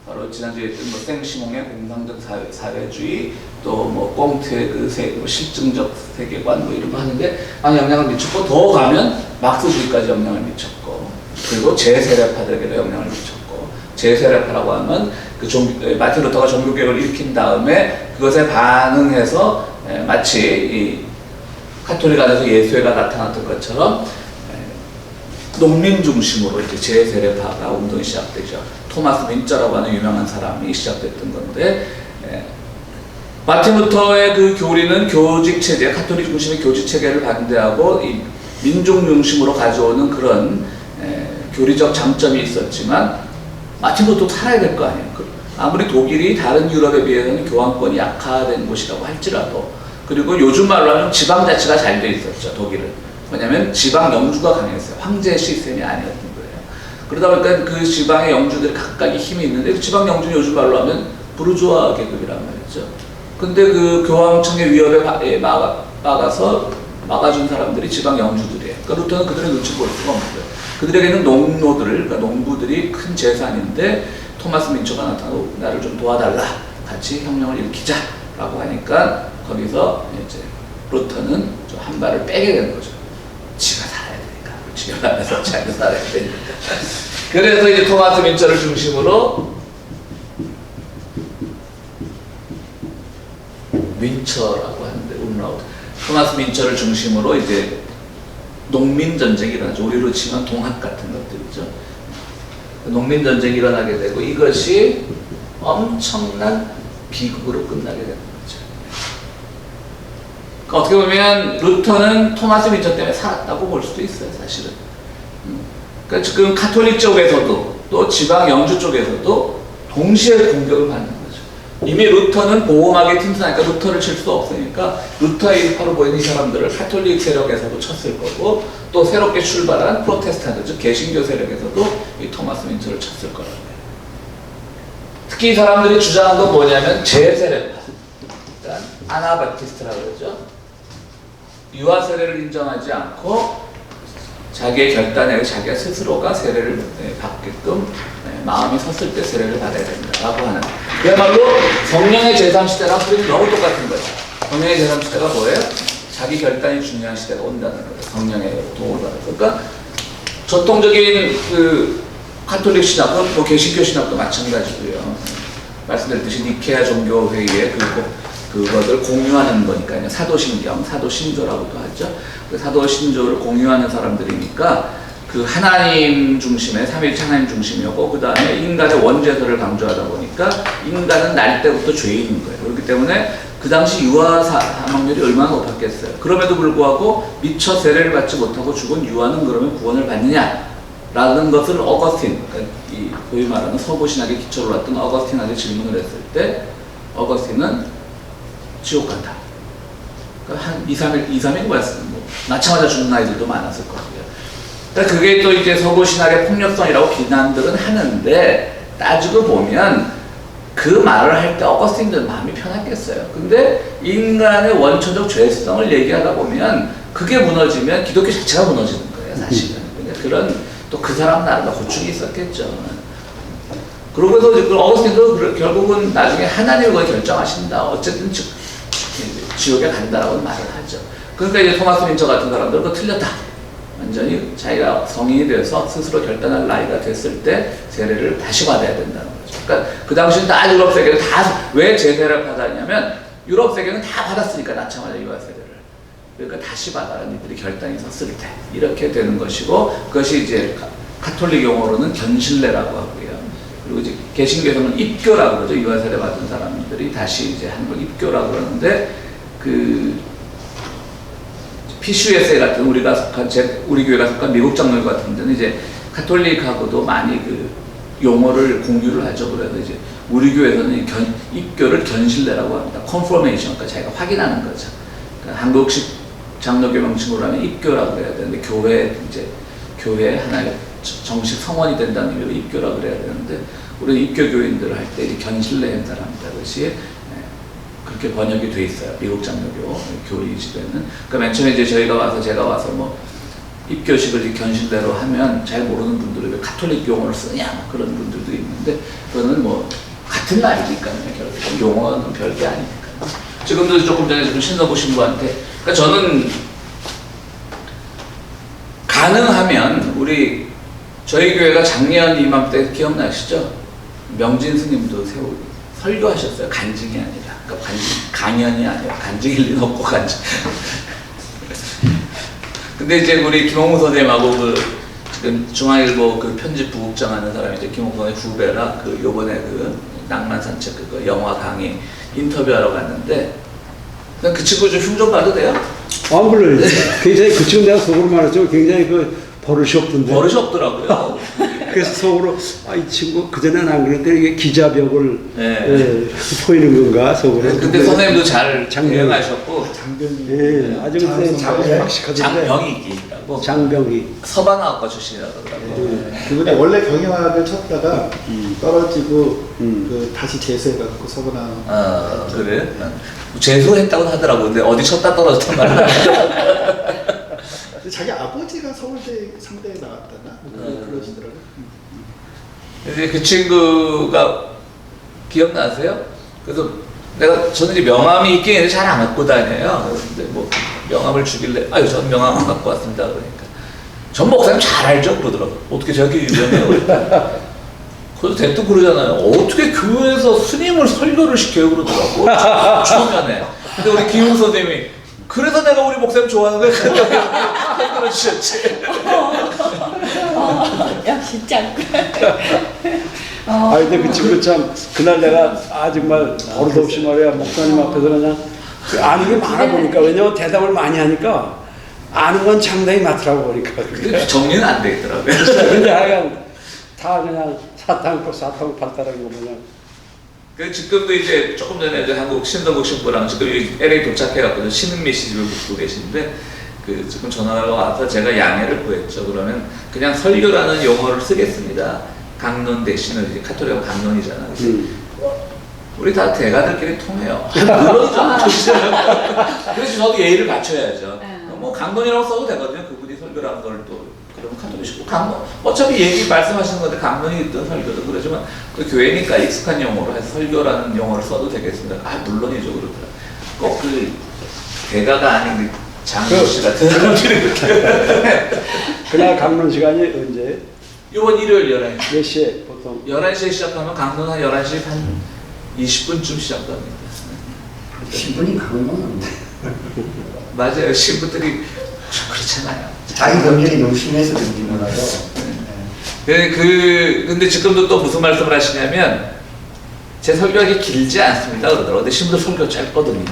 바로 지난주에 했던 뭐 생시몽의 공상적 사회주의, 또 뭐 꽁트의 그 실증적 세계관 뭐 이런 거 하는데 많은 영향을 미쳤고, 더 가면 막스주의까지 영향을 미쳤고, 그리고 제세례파들에게도 영향을 미쳤고, 제세례파라고 하면 마틴 루터가 종교개혁을 일으킨 다음에 그것에 반응해서 마치 이 카톨릭 안에서 예수회가 나타났던 것처럼 농민 중심으로 이제 제세례파가 운동이 시작되죠. 토마스 민저라고 하는 유명한 사람이 시작됐던 건데, 마틴 루터의 그 교리는 교직 체제, 카톨릭 중심의 교직 체계를 반대하고 이 민중 중심으로 가져오는 그런 교리적 장점이 있었지만, 마틴 루터도 살아야 될 거 아니에요. 아무리 독일이 다른 유럽에 비해서는 교황권이 약화된 곳이라고 할지라도, 그리고 요즘 말로 하면 지방자치가 잘 돼 있었죠, 독일은. 왜냐하면 지방 영주가 강했어요. 황제 시스템이 아니었던 거예요. 그러다 보니까 그 지방의 영주들이 각각의 힘이 있는데, 그 지방 영주는 요즘 말로 하면 부르주아 계급이란 말이죠. 근데 그 교황청의 위협에 막아준 사람들이 지방 영주들이에요. 그러니까 루터는 그들의 눈치 볼 수가 없는 거예요. 그들에게는 농노들, 그러니까 농부들이 큰 재산인데, 토마스 민초가 나타나고 나를 좀 도와달라, 같이 혁명을 일으키자라고 하니까 거기서 이제 루터는 좀 한 발을 빼게 되는 거죠. 지가 살아야 되니까, 지가 안에서 자기가 살아야 되니까. 그래서 이제 토마스 민초를 중심으로 민처라고 하는데, 음라우트, 토마스 민처를 중심으로 이제 농민 전쟁이 일어나죠. 우리로 치면 동학 같은 것들이죠. 농민 전쟁이 일어나게 되고, 이것이 엄청난 비극으로 끝나게 되는 거죠. 그러니까 어떻게 보면 루터는 토마스 민처 때문에 살았다고 볼 수도 있어요, 사실은. 그러니까 지금 카톨릭 쪽에서도 또 지방 영주 쪽에서도 동시에 공격을 받는 거죠. 이미 루터는 보호막에 튼튼하니까 루터를 칠 수 없으니까 루터의 일파로 보이는 이 사람들을 카톨릭 세력에서도 쳤을 거고, 또 새롭게 출발한 프로테스탄트, 즉 개신교 세력에서도 이 토마스 민처를 쳤을 거라고 해요. 특히 이 사람들이 주장한 건 뭐냐면 제세례파, 그러니까 아나바티스트라고 그러죠. 유아 세례를 인정하지 않고 자기의 결단에 자기가 스스로가 세례를 받게끔 마음이 섰을 때 세례를 받아야 된다라고 하는, 그야말로 성령의 제3시대랑 그림이 너무 똑같은 거죠. 성령의 제3시대가 뭐예요? 자기 결단이 중요한 시대가 온다는 거예요. 성령의 도움을 받아서. 그러니까 전통적인 그 카톨릭 신학도 뭐 개신교 신학도 마찬가지고요. 말씀드렸듯이 니케아 종교회의에 그것을 공유하는 거니까요. 사도신경, 사도신조라고도 하죠. 그 사도신조를 공유하는 사람들이니까 그 하나님 중심의 삼위일체 하나님 중심이었고 그 다음에 인간의 원죄설을 강조하다 보니까 인간은 날 때부터 죄인인 거예요. 그렇기 때문에 그 당시 유아 사망률이 얼마나 높았겠어요. 그럼에도 불구하고 미처 세례를 받지 못하고 죽은 유아는 그러면 구원을 받느냐? 라는 것을 어거스틴, 그러니까 이 소위 말하는 서구신학의 기초로 했던 어거스틴한테 질문을 했을 때 어거스틴은 지옥 간다. 그러니까 한 2, 3일 말씀, 뭐 낳자마자 죽는 아이들도 많았을 거고요. 그러니까 그게 또 이제 서구신학의 폭력성이라고 비난들은 하는데 따지고 보면 그 말을 할 때 어거스틴들 마음이 편했겠어요. 근데 인간의 원초적 죄성을 얘기하다 보면 그게 무너지면 기독교 자체가 무너지는 거예요, 사실은. 그러니까 그런 또 그 사람 나름의 고충이 있었겠죠. 그러고서 어거스틴도 결국은 나중에 하나님을 결정하신다. 어쨌든 지옥에 간다라고 말을 하죠. 그러니까 이제 토마스 민처 같은 사람들은 그거 틀렸다. 완전히 자기가 성인이 돼서 스스로 결단할 나이가 됐을 때 세례를 다시 받아야 된다는 거죠. 그러니까 그 당시는 다 유럽 세계는 다 왜 제세를 받았냐면 유럽 세계는 다 받았으니까 낳자마자 유아 세례를. 그러니까 다시 받아라는 이들이 결단이 섰을 때 이렇게 되는 것이고 그것이 이제 카톨릭 용어로는 견실례라고 하고요. 그리고 이제 개신교에서는 입교라고 그러죠. 유아 세례 받은 사람들이 다시 이제 하는 걸 입교라고 그러는데 그 PCUSA 같은 우리가 속한 우리 교회가 속한 미국 장로교 같은 데는 이제 카톨릭하고도 많이 그 용어를 공유를 하죠. 그래서 이제 우리 교회에서는 입교를 견실례라고 합니다. 컨포메이션, 그러니까 자기가 확인하는 거죠. 그러니까 한국식 장로교 명칭으로 하면 입교라고 그래야 되는데 교회 하나의 정식 성원이 된다는 의미로 입교라고 그래야 되는데 우리 입교 교인들을 할 때 견실례 행사를 합니다. 그것이 그렇게 번역이 돼 있어요. 미국 장로교 교리집에는. 그러니까 맨 처음에 이제 제가 와서 뭐 입교식을 견실례로 하면 잘 모르는 분들이 왜 카톨릭 용어를 쓰냐 뭐 그런 분들도 있는데 그거는 뭐 같은 말이니까요. 결국 용어는 별게 아니니까. 지금도 조금 전에 지금 신서부 신부한테 그러니까 저는 가능하면 저희 교회가 작년 이맘때 기억나시죠? 명진 스님도 설교하셨어요. 간증이 아니라. 그러니까 강연이 아니라 간증일 리는 없고 간증. 근데 이제 우리 김홍무 선생님하고 지금 중앙일보 편집 부국장 하는 사람이 이제 김홍무 선생님 후배라 요번에 낭만 산책 영화 강의 인터뷰하러 갔는데 그 친구 좀 흉 좀 봐도 돼요? 물론 굉장히 그 친구 내가 속으로 말했죠. 굉장히 버릇이 없던데. 버릇이 없더라고요. 그래서 속으로 이 친구 그전에는 안 그랬는데 이게 기자벽을 보이는 건가 속으로. 근데 선생님도 잘 대응하셨고 아주 그때 박식하던데. 장병익이라고. 장병익. 서방학과 출신이라고 그러더라고요. 그분이 원래 경영학을 쳤다가 떨어지고 다시 재수해갖고 서문학. 그래? 재수했다고 하더라고. 근데 어디 쳤다 떨어졌단 말이야. 자기 아버지가 서울대 상대에 나왔다나 그러시더라고요. 이제 그 친구가 기억나세요? 그래서 저는 이제 명함이 있긴 잘 안 갖고 다녀요. 근데 뭐 명함을 주길래 전 명함 안 갖고 왔습니다. 그러니까 전 목사님 잘 알죠? 그러더라고. 어떻게 저렇게 유명해요? 그래서 대뜸 그러잖아요. 어떻게 교회에서 스님을 설교를 시켜요? 그러더라고. 초면에. 근데 우리 김웅 선생님이 그래서 내가 우리 목사님 좋아하는 거야. 그러셨지. 역시 짱. 근데 그 친구 참 그날 내가 정말 버릇없이 말이야 목사님 앞에서 그냥 아는 게 많아 보니까 왜냐면 대답을 많이 하니까 아는 건 상당히 많더라고 보니까. 정리는 안 돼 있더라고요. 근데 하여간 다 그냥 사탕 발달한 거 그냥. 지금도 이제 조금 전에 한국 신동국 신부랑 지금 LA 도착해갖고 신은미 씨 집을 묵고 계신데 지금 전화가 와서 제가 양해를 구했죠. 그러면 그냥 설교라는 용어를 쓰겠습니다. 강론 대신은 이제 카톨릭은 강론이잖아. 우리 다 대가들끼리 통해요. 물론이죠. 그래서 저도 예의를 갖춰야죠. 뭐 강론이라고 써도 되거든요. 그분이 설교라는 걸 또 그러면 카톨릭이고 강론 어차피 얘기 말씀하시는 건데 강론이 있든 설교든 그러지만 또 교회니까 익숙한 용어로 해서 설교라는 용어를 써도 되겠습니다. 물론이죠. 그렇더라. 꼭 대가가 아닌 장로 씨 같은 사람들이 그렇게. 그날 강론 시간이 언제? 이번 일요일 11시. 몇 시에 보통? 11시에 시작하면 강릉 한 11시 한 20분쯤 시작합니다. 10분이 그런 건 없는데. 맞아요. 신부들이 그렇잖아요. 자기 검열이 너무 심해서 그런지 몰라도. 근데 지금도 또 무슨 말씀을 하시냐면 제 설교하기 길지 않습니다 그러더라고요. 근데 신부들 설교 짧거든요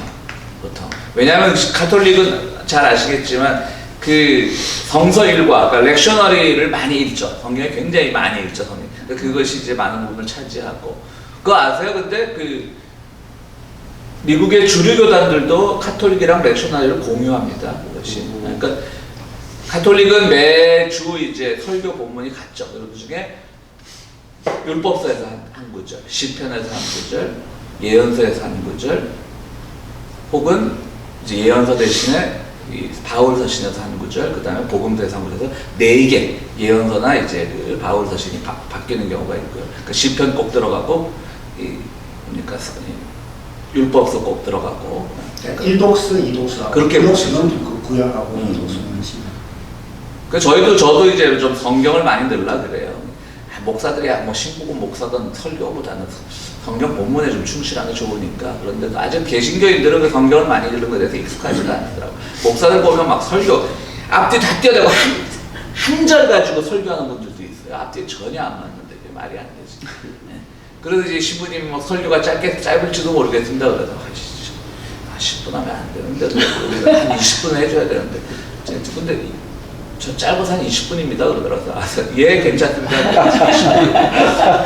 보통. 왜냐하면 가톨릭은 잘 아시겠지만 그 성서 일과 그러니까 렉셔너리를 많이 읽죠. 성경에 굉장히 많이 읽죠. 성경. 그것이 이제 많은 부분을 차지하고. 그거 아세요? 근데 그 미국의 주류 교단들도 카톨릭이랑 렉셔너리를 공유합니다. 그것이. 그러니까 카톨릭은 매주 이제 설교 본문이 같죠. 그 중에 율법서에서 한 구절, 시편에서 한 구절, 예언서에서 한 구절, 혹은 이제 예언서 대신에 이 바울 서신에서 한 구절, 그 다음에 복음서에서 한 구절에서 4개 예언서나 이제 그 바울 서신이 바뀌는 경우가 있고요. 그러니까 시편 꼭 들어가고, 그러니까 율법서 꼭 들어가고. 그러니까 1독서, 2독서. 그렇게 1독서는 그 구약하고 2독서는 신약. 그 저도 이제 좀 성경을 많이 넣으려 그래요. 목사들이 뭐 신부고 목사든 설교보다는 성경 본문에 좀 충실하는 게 좋으니까. 그런데 아직 개신교인들은 그 성경을 많이 읽는 것에 대해서 익숙하지가 않더라고요. 목사들 보면 막 설교 앞뒤 다 띄어대고 한 절 가지고 설교하는 분들도 있어요. 앞뒤 전혀 안 맞는데 이게 말이 안 되지. 네. 그래서 이제 신부님이 뭐 설교가 짧을지도 모르겠습니다. 그래서 10분 하면 안 되는데 한 20분 해줘야 되는데 근데 저 짧아서 한 20분입니다 그러더라고요. 예 괜찮습니다.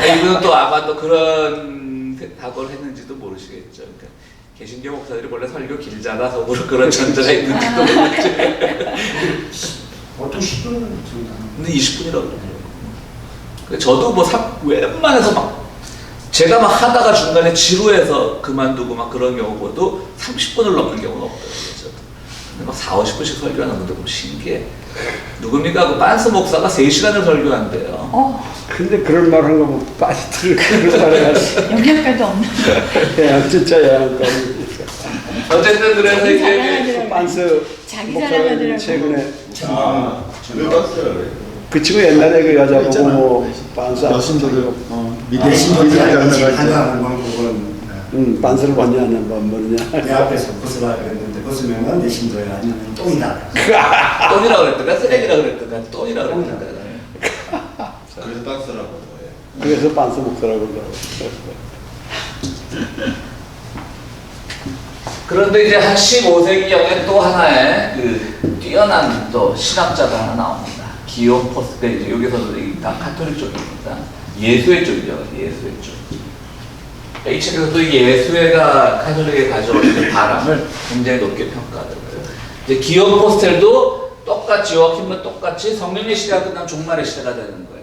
이분은 또 아마 또 그런 각오를 했는지도 모르시겠죠. 그러니까 개신교 목사들이 원래 설교 길잖아 속으로 그런 전제가 있는지도 모르겠죠. 보통 10분 정도. 근데 20분이라고 그러더라고요. 저도 뭐 웬만해서 막 제가 막 하다가 중간에 지루해서 그만두고 막 그런 경우보다도 30분을 넘는 경우가 없더라고요. 근데 막 40, 50분씩 설교하는 분들 보면 신기해. 누굽니까? 그 빤스 목사가 3시간을 설교한대요. 근데 그런 말 한 거 뭐 빠지들 그런 말을 하지. 영양가도 없는. 야 진짜 영양가. 어쨌든 그래서 이제 자랑하더라고요. 빤스 자기 목사님 자랑하더라고요. 최근에 왜 봤어요? 그 친구 옛날에 그 여자 보고 뭐 빤스 여신도들 내신도들이 미디어 한가한 방법은 빤스를 봤냐는 건 뭐냐. 내 앞에서 벗으라 그랬는데 벗으면 내신도에 아니면 똥이다. 똥이라 그랬던가 쓰레기라 그랬던가 똥이라 그랬던가. 그래서 박스라고 하는 거예요. 그래서 빤스 목사라고 그러더라고. 그런데 이제 한 15세기경에 또 하나의 그 뛰어난 또 신학자가 하나 나옵니다. 기욤 포스테. 이제 여기서도 다 카톨릭 쪽입니다. 예수회 쪽이죠. 예수회 쪽. 이 책에서도 예수회가 카톨릭에 가져오는 바람을 굉장히 높게 평가하더라고요. 이제 기욤 포스텔도 똑같이 요아킴은 똑같이 성령의 시대가 끝나면 종말의 시대가 되는 거예요.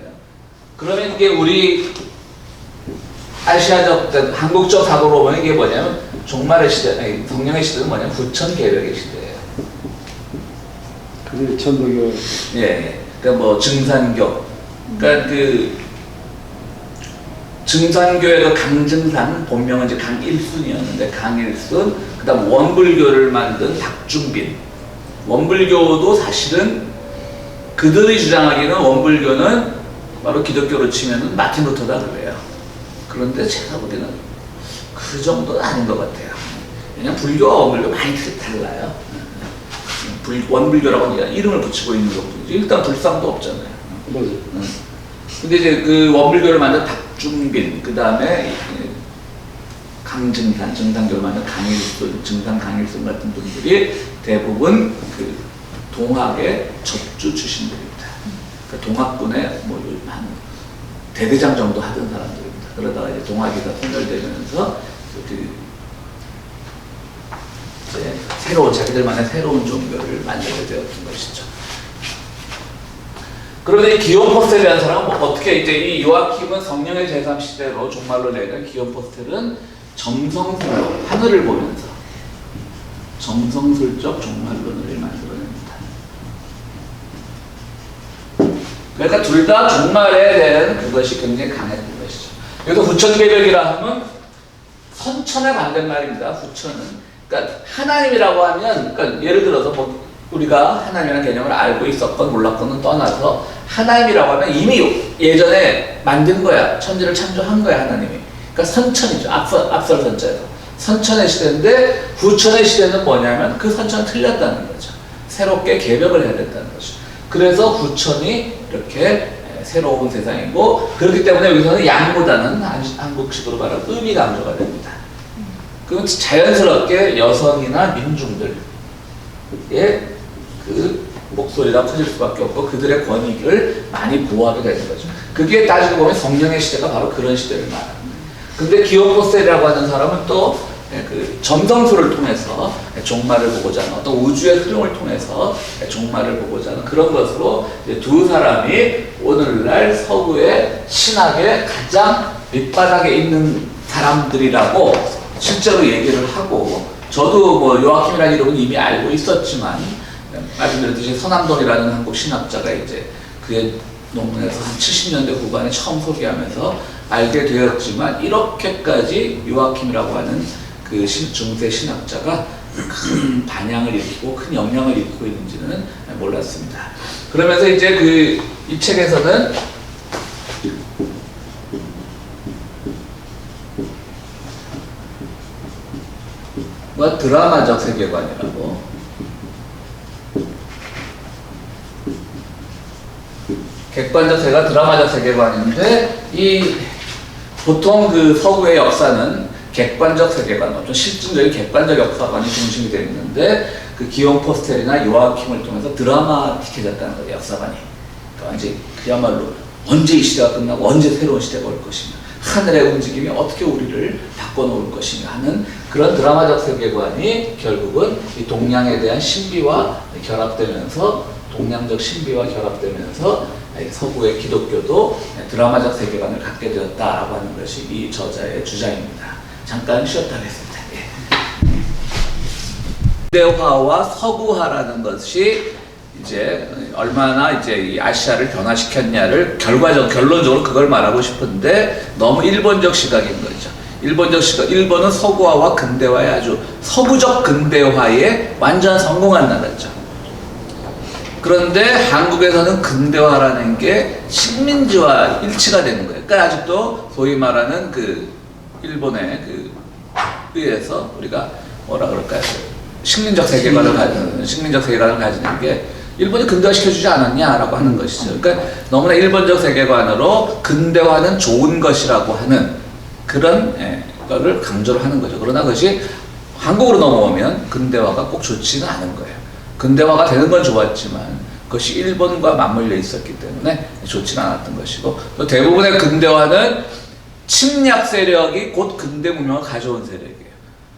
그러면 이게 우리 아시아적, 한국적 사고로 보면 이게 뭐냐면 종말의 시대, 아니 성령의 시대는 뭐냐면 후천 개벽의 시대예요. 그게 천도교. 예, 그러니까 뭐 증산교, 그러니까 그 증산교회도 강증산, 본명은 이제 강일순이었는데 강일순, 그다음 원불교를 만든 박중빈. 원불교도 사실은 그들이 주장하기는 원불교는 바로 기독교로 치면은 마틴 루터다 그래요. 그런데 제가 보기에는 그 정도는 아닌 것 같아요. 왜냐면 불교와 원불교 많이 달라요. 원불교라고 이름을 붙이고 있는 것뿐이지 일단 불상도 없잖아요. 뭐지? 근데 이제 그 원불교를 만든 박중빈, 그 다음에 강증산, 증산교를 만든 강일순, 증산 강일순 같은 분들이 대부분 그 동학의 접주 출신들입니다. 그러니까 동학군의 뭐 한 대대장 정도 하던 사람들입니다. 그러다가 이제 동학이 다 분열되면서 그 이제 새로운 자기들만의 새로운 종교를 만들게 되었던 것이죠. 그런데 이 기욤 포스텔이라는 사람은 뭐 어떻게 이제 이 요아킴은 성령의 제3시대로 종말로 내는 기욤 포스텔은 점성술로 하늘을 보면서 점성술적 종말론을 만들어냅니다. 그러니까 둘 다 종말에 대한 그것이 굉장히 강했던 것이죠. 여기서 후천개벽이라 하면 선천의 반대말입니다. 후천은. 그러니까 하나님이라고 하면, 그러니까 예를 들어서 뭐 우리가 하나님이라는 개념을 알고 있었건 몰랐건은 떠나서 하나님이라고 하면 이미 예전에 만든 거야. 천지를 창조한 거야, 하나님이. 그러니까 선천이죠. 앞설 선자에서. 선천의 시대인데 후천의 시대는 뭐냐면 그 선천은 틀렸다는 거죠. 새롭게 개벽을 해야 된다는 거죠. 그래서 후천이 이렇게 새로운 세상이고, 그렇기 때문에 여기서는 양보다는 한국식으로 말하면 음이 강조가 됩니다. 그럼 자연스럽게 여성이나 민중들의 그 목소리가 커질 수밖에 없고 그들의 권익을 많이 보호하게 되는 거죠. 그게 따지고 보면 성령의 시대가 바로 그런 시대를 말합니다. 근데 기온포셀이라고 하는 사람은 또 그 점성술을 통해서 종말을 보고자 하는 어떤 우주의 흐름을 통해서 종말을 보고자 하는 그런 것으로 이제 두 사람이 오늘날 서구의 신학의 가장 밑바닥에 있는 사람들이라고 실제로 얘기를 하고, 저도 뭐 요아킴이라는 이름은 이미 알고 있었지만 말씀드렸듯이 서남돈이라는 한국 신학자가 이제 그의 논문에서 한 70년대 후반에 처음 소개하면서 알게 되었지만, 이렇게까지 요아킴이라고 하는 그 중세 신학자가 큰 반향을 일으키고 큰 영향을 일으키고 있는지는 몰랐습니다. 그러면서 이제 이 책에서는 뭐 드라마적 세계관이라고, 객관적 세계가 드라마적 세계관인데, 이 보통 그 서구의 역사는 객관적 세계관, 좀 실증적인 객관적 역사관이 중심이 되어 있는데, 그 기욤 포스텔이나 요아킴을 통해서 드라마틱해졌다는 거예요, 역사관이. 그러니까 이제 그야말로 언제 이 시대가 끝나고 언제 새로운 시대가 올 것인가, 하늘의 움직임이 어떻게 우리를 바꿔놓을 것인가 하는 그런 드라마적 세계관이 결국은 이 동양에 대한 신비와 결합되면서, 동양적 신비와 결합되면서 서구의 기독교도 드라마적 세계관을 갖게 되었다라고 하는 것이 이 저자의 주장입니다. 잠깐 쉬었다 하겠습니다. 근대화와 서구화라는 것이 이제 얼마나 이제 이 아시아를 변화시켰냐를 결론적으로 그걸 말하고 싶은데, 너무 일본적 시각인 거죠. 일본적 시각, 일본은 서구화와 근대화의 아주 서구적 근대화에 완전 성공한 나라죠. 그런데 한국에서는 근대화라는 게 식민지와 일치가 되는 거예요. 그러니까 아직도 소위 말하는 그 일본의 그 의해서 우리가 뭐라 그럴까요? 식민적 세계관을 가지는 게 일본이 근대화시켜주지 않았냐라고 하는 것이죠. 그러니까 너무나 일본적 세계관으로 근대화는 좋은 것이라고 하는 그런 거를 강조를 하는 거죠. 그러나 그것이 한국으로 넘어오면 근대화가 꼭 좋지는 않은 거예요. 근대화가 되는 건 좋았지만 그것이 일본과 맞물려 있었기 때문에 좋지는 않았던 것이고, 또 대부분의 근대화는 침략 세력이 곧 근대 문명을 가져온 세력이에요.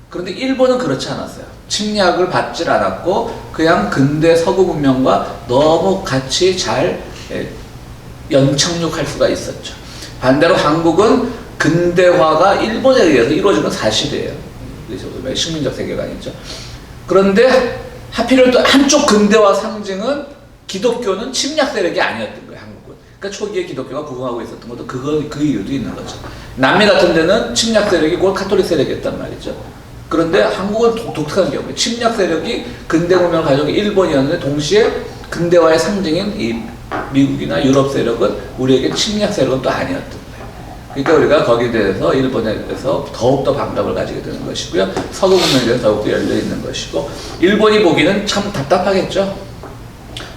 그런데 일본은 그렇지 않았어요. 침략을 받질 않았고 그냥 근대 서구 문명과 너무 같이 잘 연착륙할 수가 있었죠. 반대로 한국은 근대화가 일본에 의해서 이루어진 건 사실이에요. 그래서 식민적 세계관이죠. 그런데 하필이면 또 한쪽 근대화 상징은 기독교는 침략 세력이 아니었던 거예요, 한국은. 그러니까 초기에 기독교가 부흥하고 있었던 것도 그 이유도 있는 거죠. 남미 같은 데는 침략 세력이 곧 카톨릭 세력이었단 말이죠. 그런데 한국은 독특한 경우에 침략 세력이 근대 문명을 가져온 게 일본이었는데, 동시에 근대화의 상징인 이 미국이나 유럽 세력은 우리에게 침략 세력은 또 아니었던 거예요. 그러니까 우리가 거기에 대해서 일본에 대해서 더욱더 반감을 가지게 되는 것이고요. 서구 문명에 대해서 더욱더 열려 있는 것이고, 일본이 보기는 참 답답하겠죠.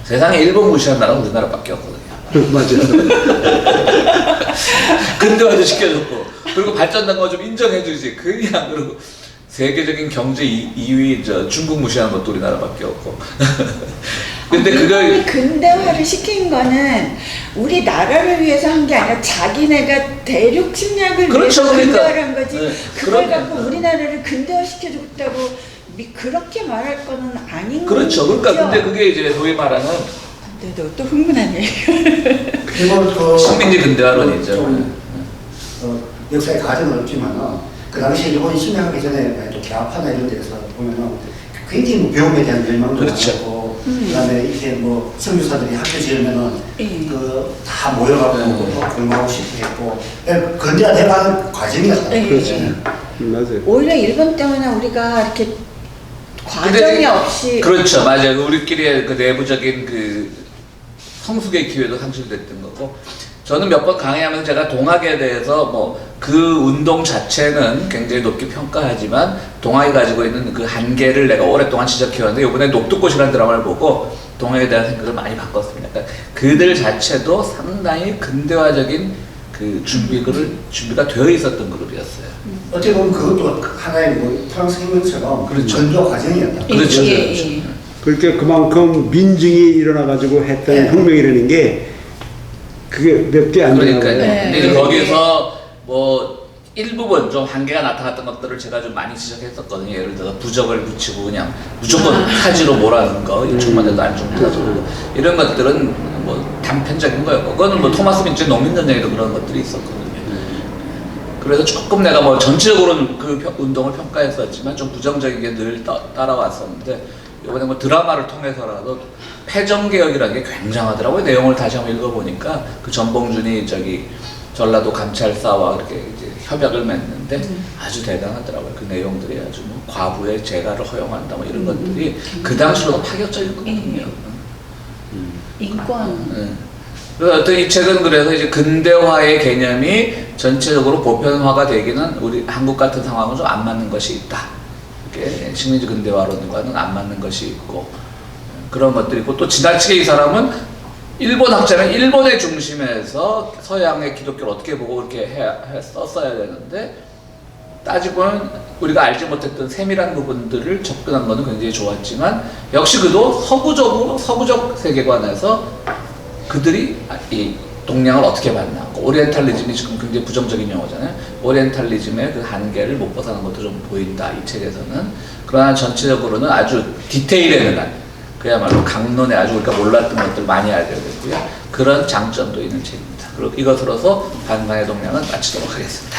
세상에 일본 무시하는 나라가 우리나라밖에 없거든요. 맞아요. 근대화도 시켜줬고, 그리고 발전된 거 좀 인정해주지. 그냥 그러고 세계적인 경제 2위 중국 무시하는 것도 우리나라밖에 없고. 근데 그걸 근대화를 시킨 거는 우리 나라를 위해서 한 게 아니라 자기네가 대륙 침략을 그렇죠, 위해서 그러니까. 근대화를 한 거지. 네, 그걸 그럼요. 갖고 우리나라를 근대화 시켜줬다고 그렇게 말할 거는 아닌 거죠. 그렇죠. 그러니까 근데 그게 이제 소위 말하는 근데 또 흥분하네. 그리고 또 식민지 근대화론이죠. 좀, 역사의 가정은 없지만 그 당시 일본이 침략하기 전에 또 개화파나 이런 데서 보면은 굉장히 뭐 배움에 대한 열망도 그렇죠. 많고, 그다음에 이렇게 뭐 선교사들이 학교 지으면은 그 다 모여갖고 공부하고 싶게 했고, 근대화 돼가는 과정이었어요. 네. 그렇죠. 맞아요. 오히려 일본 때문에 우리가 이렇게 과정이 없이 그렇죠, 맞아요. 우리끼리의 그 내부적인 그 성숙의 기회도 상실됐던 거고. 저는 몇 번 강의하면서 제가 동학에 대해서 뭐 그 운동 자체는 굉장히 높게 평가하지만 동학이 가지고 있는 그 한계를 내가 오랫동안 지적해왔는데 이번에 녹두꽃이라는 드라마를 보고 동학에 대한 생각을 많이 바꿨습니다. 그러니까 그들 자체도 상당히 근대화적인 그 준비가 되어 있었던 그룹이었어요. 어떻게 보면 그것도 하나의 뭐 프랑스 혁명처럼 그렇죠. 전도 과정이었다. 그렇죠, 예, 그렇죠. 예. 그러니까 그만큼 민중이 일어나가지고 했던 네. 혁명이라는 게 그게 몇 개 안 되는 그러니까요. 거예요. 네. 근데 이제 거기서 뭐 일부분 좀 한계가 나타났던 것들을 제가 좀 많이 지적했었거든요. 예를 들어서 부적을 붙이고 그냥 무조건 사지로 몰아넣는 거, 일축만 돼도 안중타도 이런 것들은 뭐 단편적인 거였고, 그거는 뭐 토마스 민츠의 농민전쟁에도 그런 것들이 있었거든요. 그래서 조금 내가 뭐 전체적으로는 그 운동을 평가했었지만 좀 부정적인 게 늘 따라왔었는데 이번에 뭐 드라마를 통해서라도 패정개혁이라는 게 굉장하더라고요. 내용을 다시 한번 읽어보니까 그 전봉준이 저기 전라도 감찰사와 이렇게 이제 협약을 맺는데 아주 대단하더라고요. 그 내용들이 아주 뭐 과부의 재가를 허용한다 뭐 이런 것들이 그 당시로도 파격적이거든요. 인권. 그래서 어떤 이 책은 그래서 이제 근대화의 개념이 전체적으로 보편화가 되기는 우리 한국 같은 상황은 좀 안 맞는 것이 있다. 이렇게 식민지 근대화론과는 안 맞는 것이 있고 그런 것들이 있고 또 지나치게 이 사람은 일본 학자는 일본의 중심에서 서양의 기독교를 어떻게 보고 그렇게 썼어야 되는데 따지고는 우리가 알지 못했던 세밀한 부분들을 접근한 것은 굉장히 좋았지만 역시 그도 서구적 세계관에서 그들이 이 동양을 어떻게 봤나. 오리엔탈리즘이 지금 굉장히 부정적인 용어잖아요. 오리엔탈리즘의 그 한계를 못 벗어난 것도 좀 보인다, 이 책에서는. 그러나 전체적으로는 아주 디테일에 들어간, 그야말로 강론에 아주 우리가 몰랐던 것들 많이 알게 되고요. 그런 장점도 있는 책입니다. 그리고 이것으로서 반반의 동량은 마치도록 하겠습니다.